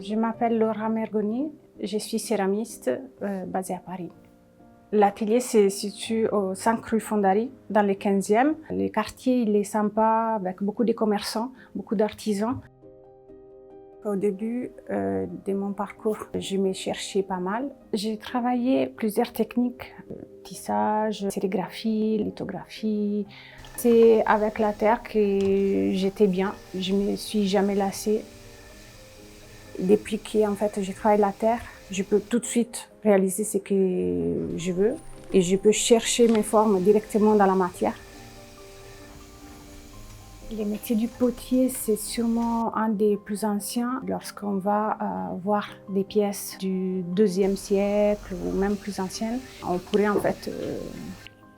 Je m'appelle Laura Mergoni, je suis céramiste basée à Paris. L'atelier se situe au 5 rue Fondary, dans le 15e. Le quartier il est sympa, avec beaucoup de commerçants, beaucoup d'artisans. Au début de mon parcours, je me cherchais pas mal. J'ai travaillé plusieurs techniques, tissage, sérigraphie, lithographie. C'est avec la terre que j'étais bien, je ne me suis jamais lassée. Depuis que en fait, je travaille la terre, je peux tout de suite réaliser ce que je veux et je peux chercher mes formes directement dans la matière. Le métier du potier, c'est sûrement un des plus anciens. Lorsqu'on va voir des pièces du IIe siècle ou même plus anciennes, on pourrait en fait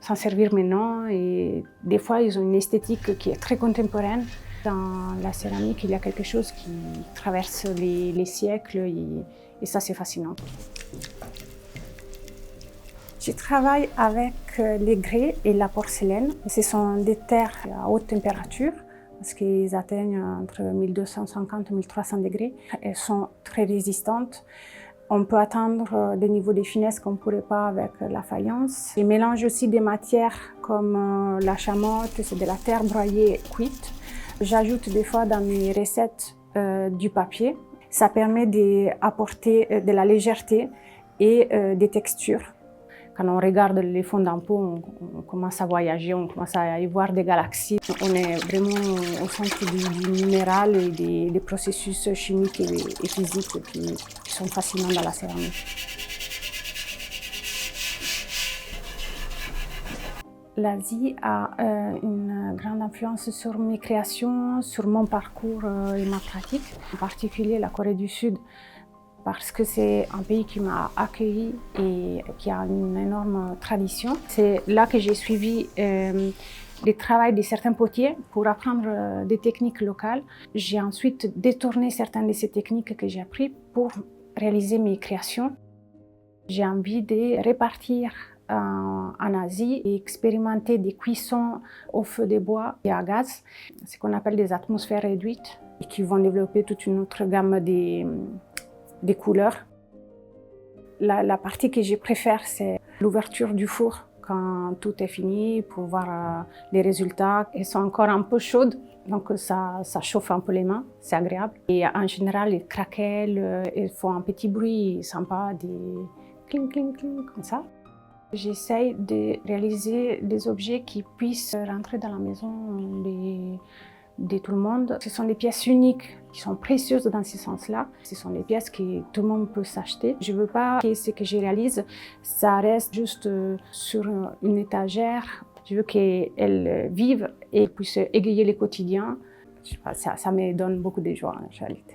s'en servir maintenant. Et des fois, ils ont une esthétique qui est très contemporaine. Dans la céramique, il y a quelque chose qui traverse les siècles et ça, c'est fascinant. Je travaille avec les grès et la porcelaine. Ce sont des terres à haute température parce qu'ils atteignent entre 1250 et 1300 degrés. Elles sont très résistantes. On peut atteindre des niveaux de finesse qu'on ne pourrait pas avec la faïence. Je mélange aussi des matières comme la chamotte, c'est de la terre broyée cuite. J'ajoute des fois dans mes recettes du papier. Ça permet d'apporter de la légèreté et des textures. Quand on regarde les fonds d'un pot, on commence à voyager, on commence à y voir des galaxies. On est vraiment au centre du minéral et des processus chimiques et physiques qui sont fascinants dans la céramique. L'Asie a une grande influence sur mes créations, sur mon parcours et ma pratique. En particulier la Corée du Sud, parce que c'est un pays qui m'a accueilli et qui a une énorme tradition. C'est là que j'ai suivi le travail de certains potiers pour apprendre des techniques locales. J'ai ensuite détourné certaines de ces techniques que j'ai apprises pour réaliser mes créations. J'ai envie de répartir en Asie et expérimenter des cuissons au feu de bois et à gaz, ce qu'on appelle des atmosphères réduites, et qui vont développer toute une autre gamme des couleurs. La partie que je préfère, c'est l'ouverture du four quand tout est fini pour voir les résultats. Elles sont encore un peu chaudes, donc ça chauffe un peu les mains, c'est agréable. Et en général, ils craquellent, ils font un petit bruit sympa, des cling, cling, cling, comme ça. J'essaye de réaliser des objets qui puissent rentrer dans la maison de tout le monde. Ce sont des pièces uniques qui sont précieuses dans ce sens-là. Ce sont des pièces que tout le monde peut s'acheter. Je ne veux pas que ce que je réalise, ça reste juste sur une étagère. Je veux qu'elles vivent et puissent égayer le quotidien. Je sais pas, ça me donne beaucoup de joie en réalité.